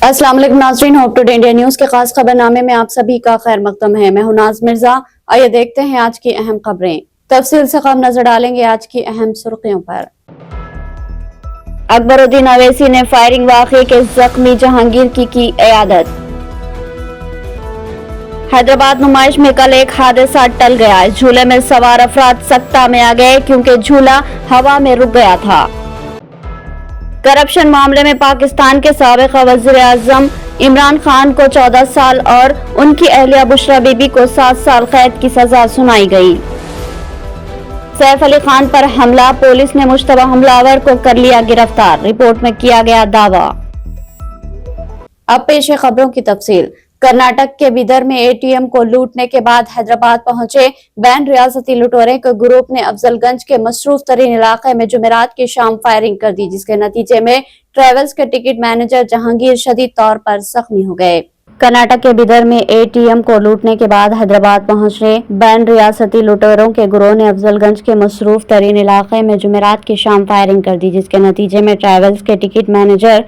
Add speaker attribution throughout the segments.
Speaker 1: अस्सलाम वालेकुम नाज़रीन, होप टुडे इंडिया न्यूज के खास खबरनामे में आप सभी का खैर मकदम है। मैं हूं नाज मिर्जा। आइए देखते हैं आज की अहम खबरें। तफसील से खबर नजर डालेंगे आज की अहम सुर्खियों पर। अकबरुद्दीन अवैसी ने फायरिंग वाक़े के जख्मी जहांगीर की इयादत। हैदराबाद नुमाइश में कल एक हादसा टल गया। झूले में सवार अफराद सख्ता में आ गए क्योंकि झूला हवा में रुक गया था। करप्शन मामले में पाकिस्तान के साबिक़ वज़ीर आज़म इमरान खान को 14 साल और उनकी अहलिया बुशरा बीबी को 7 साल कैद की सजा सुनाई गई। सैफ अली खान पर हमला, पुलिस ने मुश्तबा हमलावर को कर लिया गिरफ्तार, रिपोर्ट में किया गया दावा। अब पेश है खबरों की तफसील। कर्नाटक के बिदर में एटीएम को लूटने के बाद हैदराबाद पहुंचे बैन रियासती लुटेरों के ग्रुप ने अफजलगंज के मसरूफ तरीन इलाके में जुमेरात की शाम फायरिंग कर दी, जिसके नतीजे में ट्रेवल्स के टिकट मैनेजर जहांगीर शदीद तौर पर जख्मी हो गए। कर्नाटक के बिदर में एटीएम को लूटने के बाद हैदराबाद पहुंचे बैन रियासती लुटेरों के गिरोह ने अफजलगंज के मसरूफ तरीन इलाके में जुमेरात की शाम फायरिंग कर दी, जिसके नतीजे में ट्रेवल्स के टिकट मैनेजर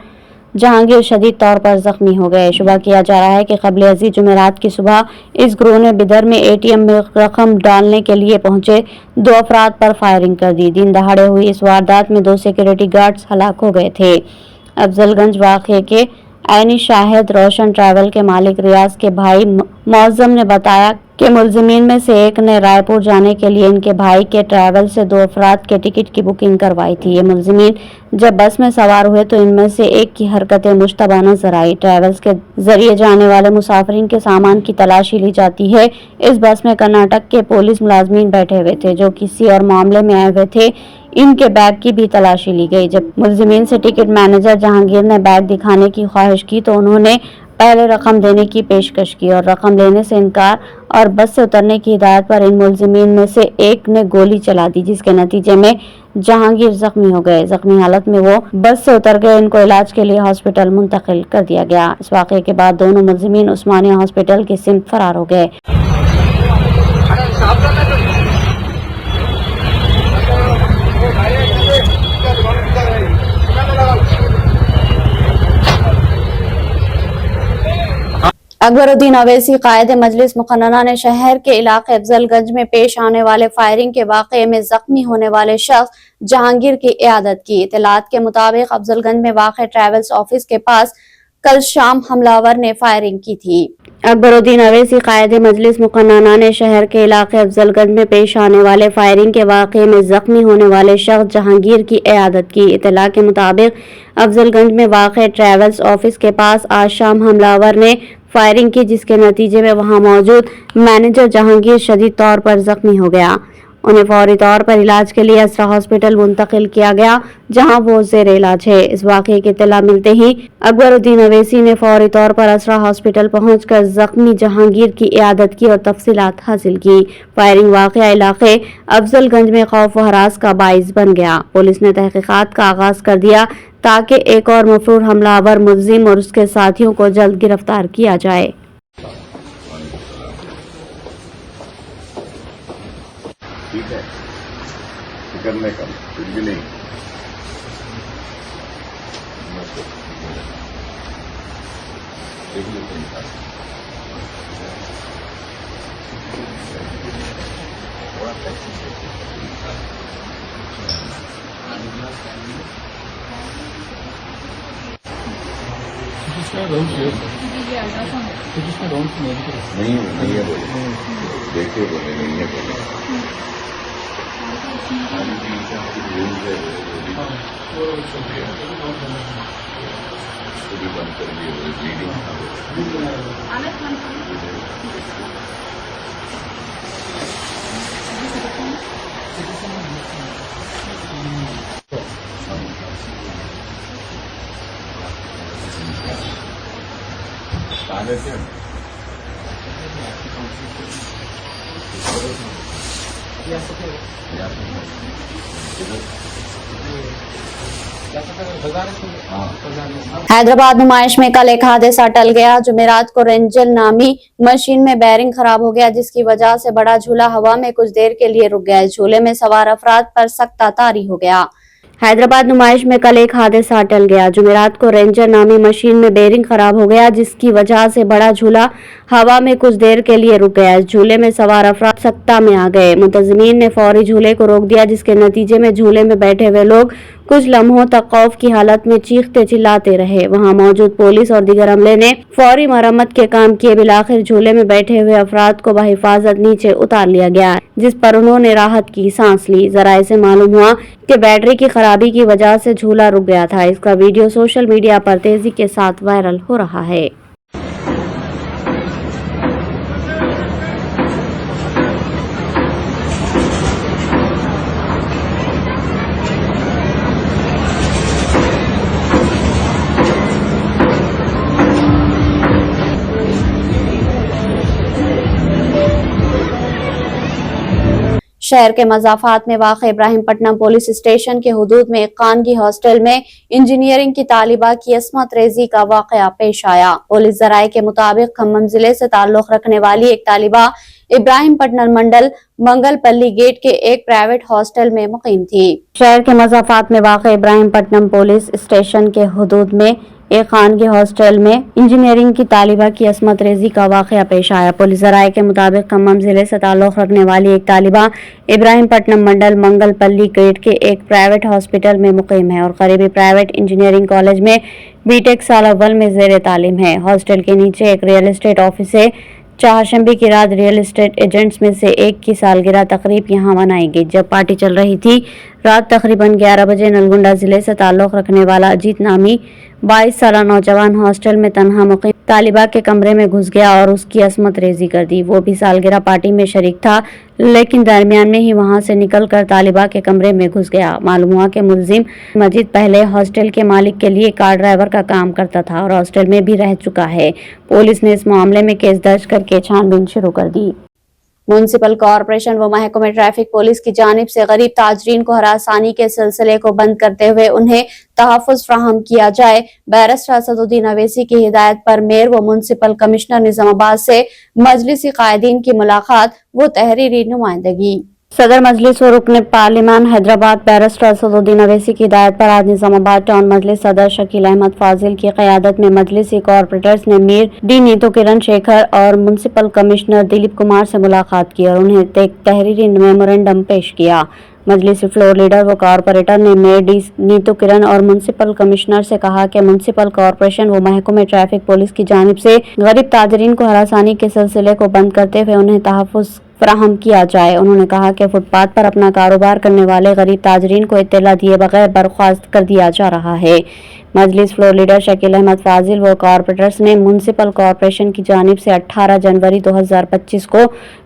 Speaker 1: जहांगीर शदीद तौर पर जख्मी हो गए। शुबा किया जा रहा है कि क़ब्ल अज़ीज़ जुमेरात की सुबह इस ग्रोह ने बिदर में एटीएम में रकम डालने के लिए पहुंचे 2 अफराद पर फायरिंग कर दी। दिन दहाड़े हुई इस वारदात में 2 सिक्योरिटी गार्ड्स हलाक हो गए थे। अफजलगंज वाक़े के ऐनी शाहिद रोशन ट्रैवल के मालिक रियाज के भाई मौज़म ने बताया कि मुलजिमीन में से एक ने रायपुर जाने के लिए इनके भाई के ट्रैवल से 2 अफराद के टिकट की बुकिंग करवाई थी। ये मुलजिमीन जब बस में सवार हुए तो इनमें से एक की हरकतें मुश्तबा नजर आई। ट्रैवल्स के जरिए जाने वाले मुसाफिरीन के सामान की तलाशी ली जाती है। इस बस में कर्नाटक के पुलिस मुलाजमीन बैठे हुए थे जो किसी और मामले में आए हुए थे। इनके बैग की भी तलाशी ली गई। जब मुलजिमीन से टिकट मैनेजर जहांगीर ने बैग दिखाने की ख्वाहिश की तो उन्होंने पहले रकम देने की पेशकश की और रकम लेने से इनकार और बस से उतरने की हिदायत पर इन मुलजिमीन में से एक ने गोली चला दी, जिसके नतीजे में जहांगीर जख्मी हो गए। जख्मी हालत में वो बस से उतर गए। इनको इलाज के लिए हॉस्पिटल मुंतकिल कर दिया गया। इस वाक़े के बाद दोनों मुलजिमीन उस्मानिया हॉस्पिटल की सिमत फरार हो गए। अकबरुद्दीन अवैसी कायदे मजलिस मुकन्नना ने शहर के इलाके अफजलगंज में पेश आने वाले फायरिंग के वाक़े में जख्मी होने वाले शख्स जहांगीर की इयादत की। इत्तलात के मुताबिक अफजलगंज में वाक़े ट्रेवल्स ऑफिस के पास कल शाम हमलावर ने फायरिंग की थी। अकबरुद्दीन अवैसी कायदे मजलिस मुकन्नना ने शहर के इलाके अफजलगंज में पेश आने वाले फायरिंग के वाक़े में जख्मी होने वाले शख्स जहांगीर की इयादत की। इत्तला के मुताबिक अफजलगंज में वाक़े ट्रेवल्स ऑफिस के पास आज शाम हमलावर ने फायरिंग की, जिसके नतीजे में वहां मौजूद मैनेजर जहांगीर शदीद तौर पर जख्मी हो गया। उन्हें फौरी तौर पर इलाज के लिए असरा हॉस्पिटल मुंतकिल किया गया, जहां वो ज़ेर इलाज है। इस वाक़े की इत्तला मिलते ही अकबरुद्दीन अवैसी ने फौरी तौर पर असरा हॉस्पिटल पहुंचकर जख्मी जहांगीर की इयादत की और तफसीलात हासिल की। फायरिंग वाक़या इलाके अफजलगंज में खौफ व हरास का बाइस बन गया। पुलिस ने तहकीकात का आगाज कर दिया ताकि एक और मफरूर हमलावर मुलजिम और उसके साथियों को जल्द गिरफ्तार किया जाए।
Speaker 2: ठीक है, करने का कुछ भी नहीं। नहीं है बोले, देखिए बोले नहीं है बोले। बंद कर दिए
Speaker 1: हैदराबाद नुमाइश में कल एक हादसा टल गया। जुमेरात को रेंजल नामी मशीन में बैरिंग खराब हो गया, जिसकी वजह से बड़ा झूला हवा में कुछ देर के लिए रुक गया। झूले में सवार अफराद पर सख्त तारी हो गया। حیدرآباد نمائش میں کل ایک حادثہ ٹل گیا۔ جمعرات کو رینجر نامی مشین میں بیرنگ خراب ہو گیا، جس کی وجہ سے بڑا جھولا ہوا میں کچھ دیر کے لیے رک گیا۔ اس جھولے میں سوار افراد سکتہ میں آ گئے۔ منتظمین نے فوری جھولے کو روک دیا، جس کے نتیجے میں جھولے میں بیٹھے ہوئے لوگ کچھ لمحوں تک خوف کی حالت میں چیختے چلاتے رہے۔ وہاں موجود پولیس اور دیگر عملے نے فوری مرمت کے کام کیے۔ بالآخر جھولے میں بیٹھے ہوئے افراد کو بحفاظت نیچے اتار لیا گیا، جس پر انہوں نے راحت کی سانس لی۔ ذرائع سے معلوم ہوا کہ بیٹری کی خرابی کی وجہ سے جھولا رک گیا تھا۔ اس کا ویڈیو سوشل میڈیا پر تیزی کے ساتھ وائرل ہو رہا ہے۔ شہر کے مضافات میں واقع ابراہیم پٹنم پولیس اسٹیشن کے حدود میں ایک خانگی ہاسٹل میں انجینئرنگ کی طالبہ کی عصمت ریزی کا واقعہ پیش آیا۔ پولیس ذرائع کے مطابق کھمم ضلع سے تعلق رکھنے والی ایک طالبہ ابراہیم پٹنم منڈل منگل پلی گیٹ کے ایک پرائیویٹ ہاسٹل میں مقیم تھی۔ شہر کے مضافات میں واقع ابراہیم پٹنم پولیس اسٹیشن کے حدود میں ایک خانگی ہاسٹل میں انجینئرنگ کی طالبہ کی عصمت ریزی کا واقعہ پیش آیا۔ پولیس ذرائع کے مطابق کھمم ضلع سے تعلق رکھنے والی ایک طالبہ ابراہیم پٹنم منڈل منگل پلی گیٹ کے ایک پرائیویٹ ہاسپٹل میں مقیم ہے اور قریبی پرائیویٹ انجینئرنگ کالج میں بی ٹیک سال اول میں زیر تعلیم ہے۔ ہاسٹل کے نیچے ایک ریئل اسٹیٹ آفس ہے۔ چہارشنبے کی رات ریئل اسٹیٹ ایجنٹس میں سے ایک کی سالگرہ تقریب یہاں منائی گئی۔ جب پارٹی چل رہی تھی، رات تقریباً 11 بجے نلگنڈا ضلع سے تعلق رکھنے والا اجیت نامی 22 سالہ نوجوان ہاسٹل میں تنہا مقیم طالبہ کے کمرے میں گھس گیا اور اس کی عصمت ریزی کر دی۔ وہ بھی سالگرہ پارٹی میں شریک تھا، لیکن درمیان میں ہی وہاں سے نکل کر طالبہ کے کمرے میں گھس گیا۔ معلوم ہوا کہ ملزم مجید پہلے ہاسٹل کے مالک کے لیے کار ڈرائیور کا کام کرتا تھا اور ہاسٹل میں بھی رہ چکا ہے۔ پولیس نے اس معاملے میں کیس درج کر کے چھان بین شروع کر دی۔ میونسپل کارپوریشن و محکمہ ٹریفک پولیس کی جانب سے غریب تاجرین کو ہراسانی کے سلسلے کو بند کرتے ہوئے انہیں تحفظ فراہم کیا جائے۔ بیرسٹر اسد الدین اویسی کی ہدایت پر میئر و میونسپل کمشنر نظام آباد سے مجلسی قائدین کی ملاقات و تحریری نمائندگی۔ صدر مجلس و رکن پارلیمان حیدرآباد بیرسٹر اسد الدین اویسی کی ہدایت پر آج نظام آباد ٹاؤن مجلس صدر شکیل احمد فاضل کی قیادت میں مجلسی کارپوریٹرز نے میر ڈی نیتو کرن شیکھر اور میونسپل کمشنر دلیپ کمار سے ملاقات کی اور انہیں ایک تحریری میمورنڈم پیش کیا۔ مجلسی فلور لیڈر و کارپوریٹر نے میئر ڈی نیتو کرن اور میونسپل کمشنر سے کہا کہ میونسپل کارپوریشن و محکمہ ٹریفک پولیس کی جانب سے غریب تاجرین کو ہراسانی کے سلسلے کو بند کرتے ہوئے انہیں تحفظ فراہم کیا جائے۔ انہوں نے کہا کہ فٹ پاتھ پر اپنا کاروبار کرنے والے غریب تاجرین کو اطلاع دیے بغیر برخاست کر دیا جا رہا ہے۔ مجلس فلور لیڈر شکیل احمد فاضل و کارپوریٹرز نے میونسپل کارپوریشن کی جانب سے 18 جنوری 2025 کو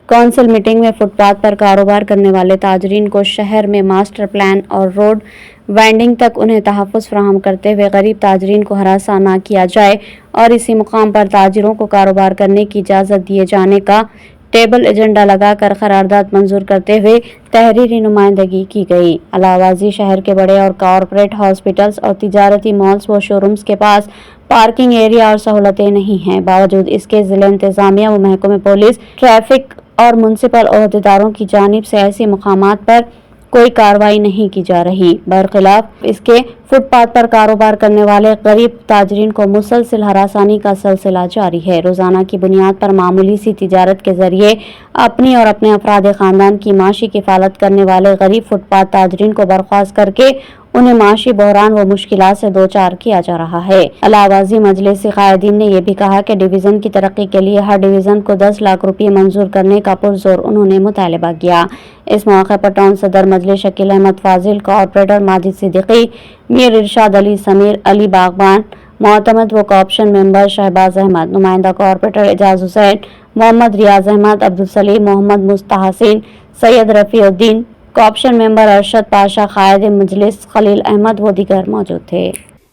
Speaker 1: کونسل میٹنگ میں فٹ پاتھ پر کاروبار کرنے والے تاجرین کو شہر میں ماسٹر پلان اور روڈ وائنڈنگ تک انہیں تحفظ فراہم کرتے ہوئے غریب تاجرین کو ہراساں نہ کیا جائے اور اسی مقام پر تاجروں کو کاروبار کرنے کی اجازت دیے جانے کا ٹیبل ایجنڈا لگا کر قرارداد منظور کرتے ہوئے تحریری نمائندگی کی گئی۔ علاوہ ازیں شہر کے بڑے اور کارپوریٹ ہاسپٹلز اور تجارتی مالز و شو رومز کے پاس پارکنگ ایریا اور سہولتیں نہیں ہیں۔ باوجود اس کے ضلع انتظامیہ و محکمہ پولیس ٹریفک اور میونسپل عہدیداروں کی جانب سے ایسے مقامات پر کوئی کارروائی نہیں کی جا رہی۔ برخلاف اس کے فٹ پاتھ پر کاروبار کرنے والے غریب تاجرین کو مسلسل ہراسانی کا سلسلہ جاری ہے۔ روزانہ کی بنیاد پر معمولی سی تجارت کے ذریعے اپنی اور اپنے افراد خاندان کی معاشی کفالت کرنے والے غریب فٹ پاتھ تاجرین کو برخاست کر کے انہیں معاشی بحران و مشکلات سے دوچار کیا جا رہا ہے۔ علاوہ ازیں مجلسی قائدین نے یہ بھی کہا کہ ڈویژن کی ترقی کے لیے ہر ڈویژن کو 10 لاکھ روپے منظور کرنے کا پرزور انہوں نے مطالبہ کیا۔ اس موقع پر ٹاؤن صدر مجلس شکیل احمد فاضل، کارپوریٹر ماجد صدیقی، میر ارشاد علی، سمیر علی باغبان، معتمد و کوآپشن ممبر شہباز احمد، نمائندہ کارپوریٹر اعجاز حسین، محمد ریاض احمد، عبدالسلیم، محمد مستحسن، سید رفیع الدین، کوآپشن ممبر ارشد پاشا، قائد مجلس خلیل احمد و دیگر موجود تھے۔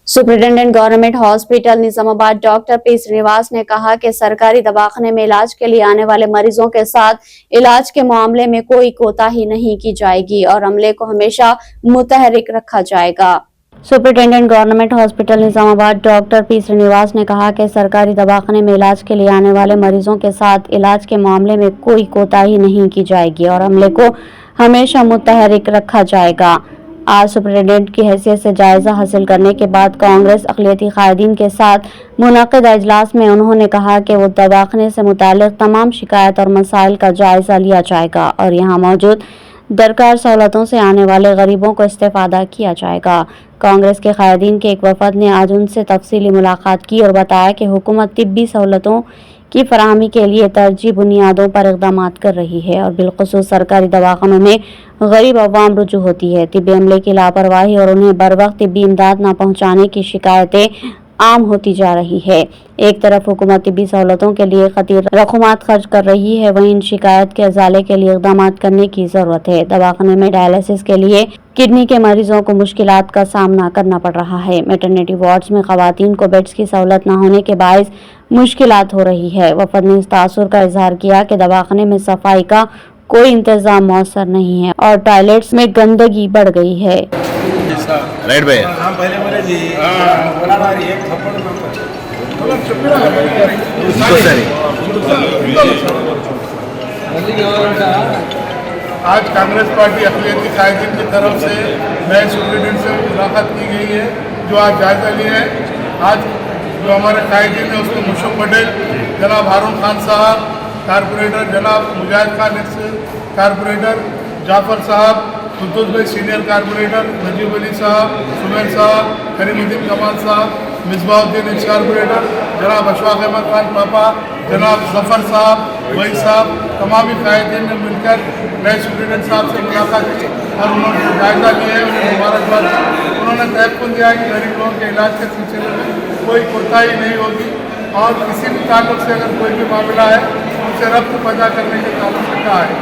Speaker 1: سپرنٹینڈنٹ گورنمنٹ ہاسپٹل نظام آباد ڈاکٹر پی سرینواس نے کہا کہ سرکاری دواخانے میں علاج کے لیے آنے والے مریضوں کے ساتھ علاج کے معاملے میں کوئی کوتاہی نہیں کی جائے گی اور عملے کو ہمیشہ متحرک رکھا جائے گا۔ سپرنٹینڈنٹ گورنمنٹ ہاسپٹل نظام آباد ڈاکٹر پی سرینواس نے کہا کہ سرکاری دواخانے میں علاج کے لیے آنے والے مریضوں کے ساتھ علاج کے معاملے میں کوئی کوتاہی نہیں کی جائے گی اور عملے کو ہمیشہ متحرک رکھا جائے گا۔ आज सुप्रीटेंडेंट की हैसियत से जायजा हासिल करने के बाद कांग्रेस अक़लियती कायदीन के साथ मुनक़िदा इजलास में उन्होंने कहा कि वो दवाख़ाने से मुताल्लिक़ तमाम शिकायत और मसाइल का जायजा लिया जाएगा और यहाँ मौजूद दरकार सहूलतों से आने वाले गरीबों को इस्तेफादा किया जाएगा। कांग्रेस के कायदीन के एक वफद ने आज उनसे तफसीली मुलाकात की और बताया कि हुकूमत तिब्बी सहूलतों की फराहमी के लिए तरजीह बुनियादों पर इक़दाम कर रही है और बिलखुसूस सरकारी दवाखानों में गरीब अवाम रुजू होती है। तिब्बी अमले की लापरवाही और उन्हें बर वक्त तिब्बी इमदाद न पहुँचाने की शिकायतें आम होती जा रही है। एक तरफ हुकूमत तिब्बी सहूलतों के लिए खतीर रकूमात खर्च कर रही है, वहीं इन शिकायत के अजाले के लिए इक़दाम करने की ज़रूरत है। दवाखाने में डायलिसिस के लिए किडनी के मरीजों को मुश्किलात का सामना करना पड़ रहा है। मैटरनिटी वार्ड्स में ख़वातीन को बेड्स की सहूलत न होने के बायस मुश्किलात हो रही है। वफद ने इस तासुर का इजहार किया कि दवाखाने में सफाई का कोई इंतजाम मौसर नहीं है और टॉयलेट्स में गंदगी बढ़ गई है।
Speaker 3: राइट भैया
Speaker 4: आज कांग्रेस पार्टी अक़लियती कायदीन की तरफ से नए सुप्रीटेंडेंट से मुलाकात की गई है, जो आज जायजा लिए हैं। आज जो हमारे कायदीन है उसको मुशफ़ पटेल, जनाब हारून खान साहब कारपोरेटर, जनाब मुजाहिद खान एक्स कारपोरेटर, जाफर साहब, कुद्दूस भाई सीनियर कारपोरेटर, नजीब अली साहब, सुमेर साहब, करीमुद्दीन कमाल साहब, मिसबाउद्दीन एक्स कारपोरेटर, जनाब अशफाक अहमद खान पापा, जनाब जफर साहब, वही साहब, तमामी कायदीन ने मिलकर नए सुप्रीटेंडेंट साहब से मुलाकात की और उन्होंने जायजा लिया है, उन्हें मुबारकबाद। उन्होंने तयक़ुन दिया है कि गरीब लोगों के इलाज के सिलसिले में कोई कोताही नहीं होगी और किसी भी ताल्लुक से अगर कोई भी मामला है उनसे रब्त पैदा करने के ताल्लुक से कहा है।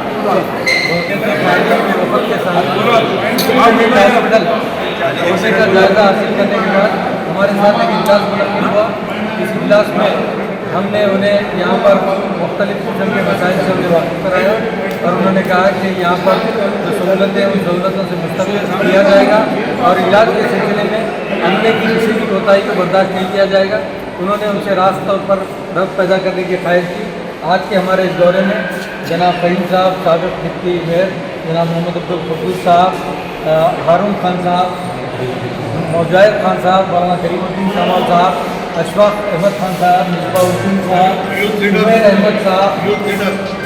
Speaker 5: का जायजा हासिल करने के बाद हमारे साथ एक इजलास मुनक़्क़िद हुआ। इस इजलास में हमने उन्हें यहाँ पर मुख्तलिफ़ किस्म के मसाइल से उन्हें वाक़िफ़ कराया और उन्होंने कहा कि यहाँ पर जो सहूलतें हैं उन सहूलतों से मुस्तक़बिल किया जाएगा और इलाज के सिलसिले में अमले की किसी भी कोताही को बर्दाश्त नहीं किया जाएगा। उन्होंने उनसे रास्त तौर पर रब्त पैदा करने की ख्वाहिश की। आज के हमारे इस दौरे में जनाब फ़हीम साहब, साबिक़ डिप्टी मेयर जनाब मोहम्मद अब्दुल क़ुद्दूस साहब, हारून खान साहब, मुजाहिद खान साहब, मौलाना करीमुद्दीन कमाल साहब, अशफाक अहमद खान साहब, मिसबाउद्दीन साहब, सुमेर अहमद साहब,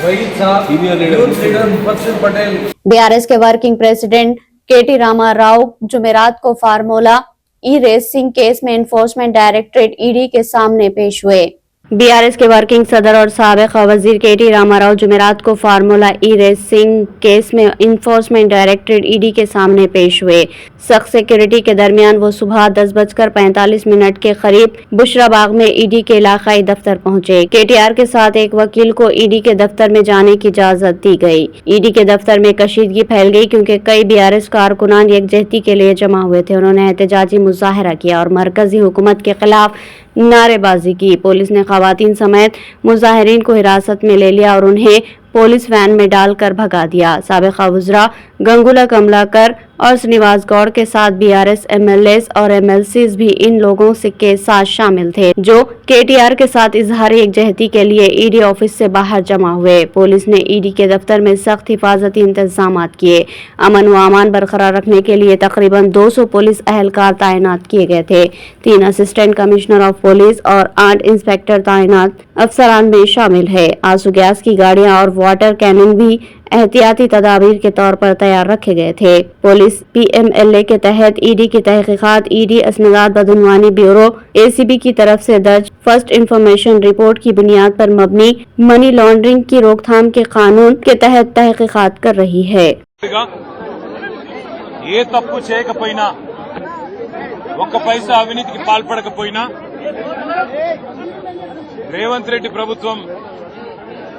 Speaker 5: वहीद साहब, यूथ लीडर मुफस्सिल पटेल।
Speaker 1: बीआरएस के वर्किंग प्रेसिडेंट केटी रामाराव जुमेरात को फार्मूला ई रेसिंग केस में एनफोर्समेंट डायरेक्टरेट ईडी के सामने पेश हुए। बीआरएस के वर्किंग सदर और साबिक़ वजीर केटी रामाराव जुमेरात को फार्मूला ई रेसिंग केस में इन्फोर्समेंट डायरेक्टरेट ईडी के सामने पेश हुए। सख्त सिक्योरिटी के दरमियान वो सुबह 10:45 के करीब बुशराबाग में ईडी के इलाकाई दफ्तर पहुंचे। केटीआर के साथ एक वकील को ईडी के दफ्तर में जाने की इजाजत दी गई। ईडी के दफ्तर में कशीदगी फैल गई क्योंकि कई बीआरएस कारकुनान यकजहती के लिए जमा हुए थे। उन्होंने एहतजाजी मुजाहरा किया और मरकजी हुकूमत के खिलाफ नारेबाजी की। पुलिस ने खवातीन समेत मुजाहिरीन को हिरासत में ले लिया और उन्हें पुलिस वैन में डालकर भगा दिया। साबिक़ वज़रा गंगुला कमलाकर और श्रीनिवास गौड़ के साथ बीआरएस एमएलएस और एमएलसीज भी इन लोगों के साथ शामिल थे जो केटीआर के साथ इजहार यकजहती के लिए ईडी ऑफिस से बाहर जमा हुए। पुलिस ने ईडी के दफ्तर में सख्त हिफाजती इंतजाम किए। अमन व अमान बरकरार रखने के लिए तकरीबन 200 पुलिस अहलकार तैनात किए गए थे। 3 असिस्टेंट कमिश्नर ऑफ पुलिस और 8 इंस्पेक्टर तैनात अफसरान में शामिल है। आंसू गैस की गाड़ियां और वाटर कैनन भी एहतियाती तदाबीर के तौर पर तैयार रखे गए थे। पुलिस पीएमएलए के तहत ईडी की तहकीकात ईडी असनाद बदनवानी ब्यूरो एसीबी की तरफ से दर्ज फर्स्ट इंफॉर्मेशन रिपोर्ट की बुनियाद पर मबनी मनी लॉन्ड्रिंग की रोकथाम के कानून के तहत तहकीकात कर रही है।
Speaker 6: ఏ తప్పు చేయకపోయినా ఒక్క పైసా అవినీతికి పాల్పడకపోయినా రేవంత్ రెడ్డి ప్రభుత్వం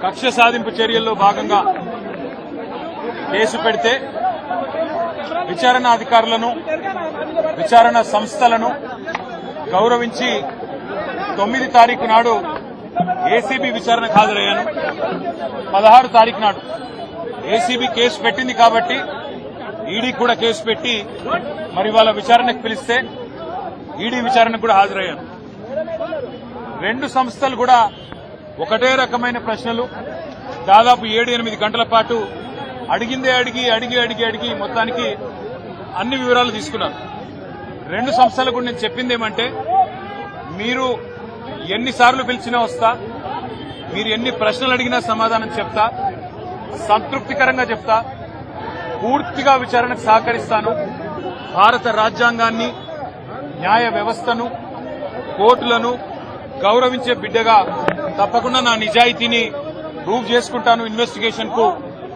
Speaker 6: కక్ష సాధింపు చర్యల్లో భాగంగా కేసు పెడితే విచారణ అధికారులను విచారణ సంస్థలను గౌరవించి 9 తారీఖు నాడు ఏసీబీ విచారణకు హాజరయ్యాను। 16 తారీఖు నాడు ఏసీబీ కేసు పెట్టింది కాబట్టి ఈడీ కూడా కేసు పెట్టి మరి వాళ్ళ విచారణకు పిలిస్తే ఈడీ విచారణకు కూడా హాజరయ్యాను। 2 సంస్థలు కూడా ఒకటే రకమైన ప్రశ్నలు దాదాపు 7-8 గంటల పాటు అడిగిందే అడిగి మొత్తానికి అన్ని వివరాలు తీసుకున్నారు. రెండు సంస్థలకు నేను చెప్పింది ఏమంటే, మీరు ఎన్నిసార్లు పిలిచినా వస్తా, మీరు ఎన్ని ప్రశ్నలు అడిగినా సమాధానం చెప్తా, సంతృప్తికరంగా చెప్తా, పూర్తిగా విచారణకు సహకరిస్తాను. భారత రాజ్యాంగాన్ని, న్యాయ వ్యవస్థను, కోర్టులను గౌరవించే బిడ్డగా తప్పకుండా నా నిజాయితీని ప్రూవ్ చేసుకుంటాను. ఇన్వెస్టిగేషన్ కు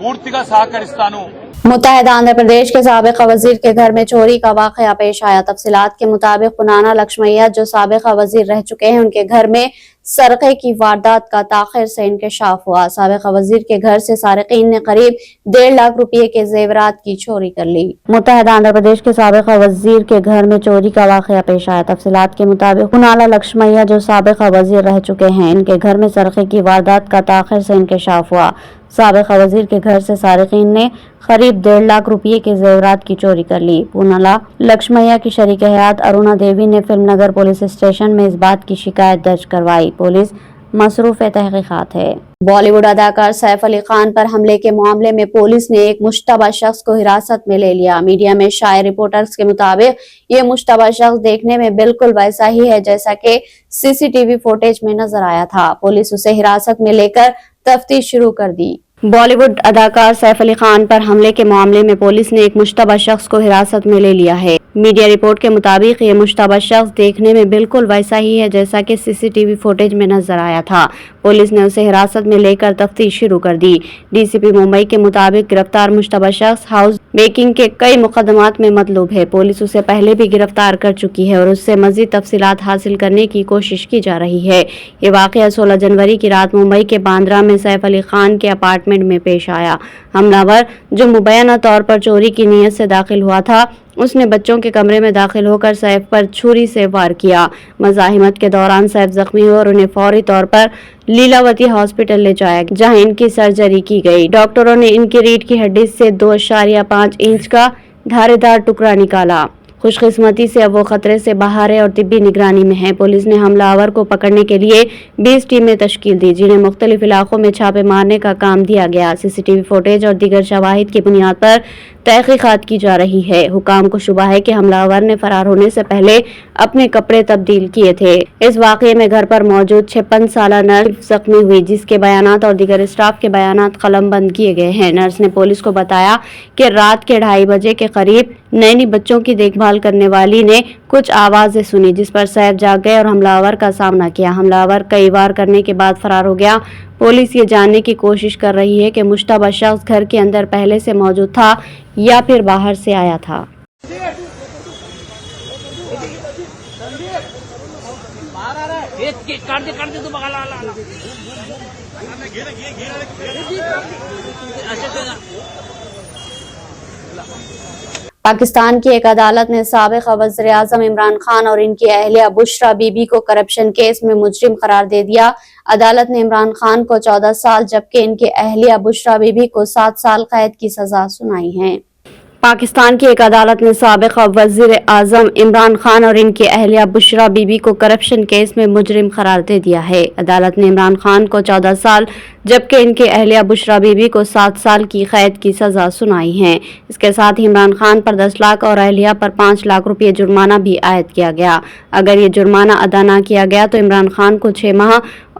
Speaker 6: పూర్తిగా సహకరిస్తాను.
Speaker 1: मुत्तहदा आंध्र प्रदेश के साबिका वजीर के घर में चोरी का वाकया पेश आया। तफसीलात के मुताबिक पुनाना लक्ष्मैया जो साबिका वजीर रह चुके हैं, उनके घर में सरक़े की वारदात का ताखिर से इंकशाफ हुआ। साबिका वजीर के घर से सारिकीन ने करीब 1.5 लाख रुपए के जेवरात की चोरी कर ली। मुत्तहदा आंध्र प्रदेश के साबिका वजीर के घर में चोरी का वाकया पेश आया। तफसीलात के मुताबिक पुनाना लक्ष्मैया जो साबिका वजीर रह चुके हैं, इनके घर में सरक़े की वारदात का ताखिर से इंकशाफ हुआ। साबिका वजीर के घर से सारिकीन ने करीब 1.5 लाख रुपए के जेवरात की चोरी कर ली। पूनाला लक्ष्मैया की शरीक हयात अरुणा देवी ने फिल्मनगर पुलिस स्टेशन में इस बात की शिकायत दर्ज करवाई। पुलिस मसरूफ तहकीकात है। बॉलीवुड अदाकार सैफ अली खान पर हमले के मामले में पुलिस ने एक मुश्तबा शख्स को हिरासत में ले लिया। मीडिया में शाये रिपोर्टर्स के मुताबिक ये मुश्तबा शख्स देखने में बिल्कुल वैसा ही है जैसा कि सीसीटीवी फुटेज में नजर आया था। पुलिस उसे हिरासत में लेकर तफ्तीश शुरू कर दी। बॉलीवुड अदाकार सैफ अली खान पर हमले के मामले में पुलिस ने एक मुश्तबा शख्स को हिरासत में ले लिया है। मीडिया रिपोर्ट के मुताबिक ये मुश्तबा शख्स देखने में बिल्कुल वैसा ही है जैसा कि सीसीटीवी फुटेज में नजर आया था। पुलिस ने उसे हिरासत में लेकर तफ्तीश शुरू कर दी। डीसीपी मुंबई के मुताबिक गिरफ्तार मुश्तबा शख्स हाउस मेकिंग के कई मुकदमात में मतलूब है। पुलिस उसे पहले भी गिरफ्तार कर चुकी है और उससे मजीद तफसीलात हासिल करने की कोशिश की जा रही है। ये वाकया 16 जनवरी की रात मुंबई के बांद्रा में सैफ अली खान के अपार्टमेंट में पेश आया। हमलावर, जो मुबैना तौर पर चोरी की नीयत से दाखिल हुआ था, उसने बच्चों के कमरे में दाखिल होकर सैफ पर छुरी से वार किया। मज़ाहिमत के दौरान सैफ जख्मी हुए और उन्हें फौरी तौर पर लीलावती हॉस्पिटल ले जाया, जहां इनकी सर्जरी की गई। डॉक्टरों ने इनकी रीढ़ की हड्डी से 2.5 इंच का धारीदार टुकड़ा निकाला। खुशकिस्मती से अब वो खतरे से बाहर है और तिब्बी निगरानी में है। पुलिस ने हमलावर को पकड़ने के लिए 20 टीमें तश्कील दी, जिन्हें मुख्तलिफ इलाकों में छापे मारने का काम दिया गया। सीसीटीवी फुटेज और दीगर शवाहिद की बुनियाद पर तहकीकात की जा रही है। हुकाम को शुबा है कि हमलावर ने फरार होने से पहले अपने कपड़े तब्दील किए थे। इस वाकये में घर पर मौजूद 56 साला नर्स जख्मी हुई, जिसके बयानात और दीगर स्टाफ के बयानात कलमबंद किए गए हैं। नर्स ने पुलिस को बताया कि रात के 2:30 बजे के करीब नैनी बच्चों की देखभाल करने वाली ने कुछ आवाजें सुनी, जिस पर सैफ जाग गए और हमलावर का सामना किया। हमलावर कई वार करने के बाद फरार हो गया। पुलिस ये जानने की कोशिश कर रही है कि मुश्तबा शख्स घर के अंदर पहले से मौजूद था या फिर बाहर से आया था। पाकिस्तान की एक अदालत ने साबिक वज़ीर आज़म इमरान खान और इनकी अहलिया बुशरा बीबी को करप्शन केस में मुजरिम करार दे दिया। अदालत ने इमरान खान को 14 साल जबकि इनकी अहलिया बुशरा बीबी को 7 साल कैद की सजा सुनाई है। पाकिस्तान की एक अदालत ने साबिक वज़ीर आज़म इमरान खान और इनकी अहलिया बुशरा बीबी को करप्शन केस में मुजरिम करार दे दिया है। अदालत ने इमरान खान को 14 साल जबकि इनकी अहलिया बुशरा बीबी को 7 साल की कैद की सजा सुनाई है। इसके साथ ही इमरान खान पर 10 लाख और अहलिया पर 5 लाख रुपये जुर्माना भी आयद किया गया। अगर ये जुर्माना अदा न किया गया तो इमरान खान को 6 माह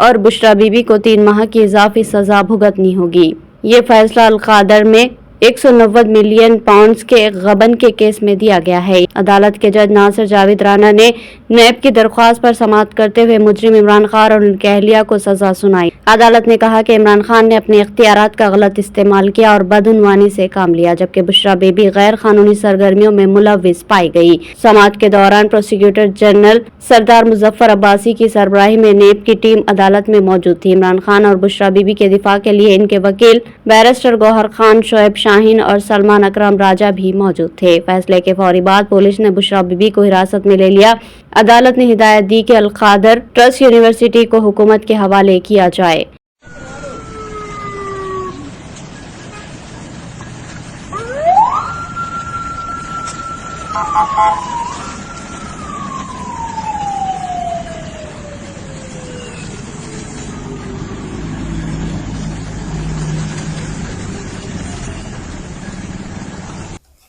Speaker 1: और बुशरा बीबी को 3 माह की इजाफी सजा भुगतनी होगी। ये फैसला अल-कादर में 190 मिलियन पाउंड्स के गबन के केस में दिया गया है। अदालत के जज नासिर जावेद राना ने नैब की दरख्वास्त पर समाअत करते हुए मुजरिम इमरान खान और उनकी अहलिया को सजा सुनाई। अदालत ने कहा कि इमरान खान ने अपने इख्तियारात का गलत इस्तेमाल किया और बदउनवानी से काम लिया, जबकि बुशरा बीबी गैर कानूनी सरगर्मियों में मुलव्विस पाई गई। समाअत के दौरान प्रोसिक्यूटर जनरल सरदार मुजफ्फर अब्बासी की सरबराही में नेब की टीम अदालत में मौजूद थी। इमरान खान और बुशरा बीबी के दिफा के लिए इनके वकील बैरिस्टर गौहर खान, शोएब शाहीन और सलमान अकरम राजा भी मौजूद थे। फैसले के फौरी बाद पुलिस ने बुशरा बीबी को हिरासत में ले लिया। अदालत ने हिदायत दी कि अल-कादर ट्रस्ट यूनिवर्सिटी को हुकूमत के हवाले किया जाए।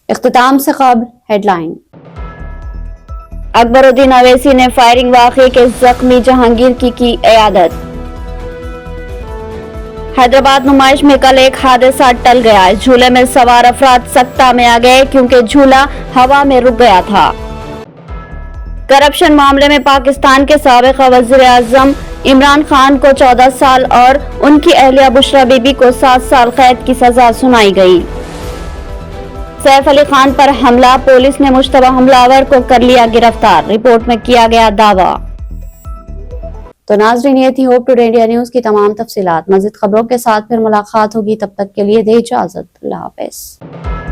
Speaker 1: इख्तिताम से क़ब्ल हेडलाइन। अकबरुद्दीन अवैसी ने फायरिंग वाक़े के जख्मी जहांगीर की इयादत। हैदराबाद नुमाइश में कल एक हादसा टल गया। झूले में सवार अफराद सख्ता में आ गए क्योंकि झूला हवा में रुक गया था। करप्शन मामले में पाकिस्तान के साबिक़ वज़ीर-ए-आज़म इमरान खान को 14 साल और उनकी अहलिया बुशरा बीबी को 7 साल कैद की सजा सुनाई गई। सैफ अली खान पर हमला, पुलिस ने मुश्तबा हमलावर को कर लिया गिरफ्तार, रिपोर्ट में किया गया दावा। तो नाज़रीन, ये थी होप टुडे इंडिया न्यूज़ की तमाम तफसीलात। मज़ीद खबरों के साथ फिर मुलाकात होगी, तब तक के लिए दे इजाज़त। अल्लाह हाफ़िज़।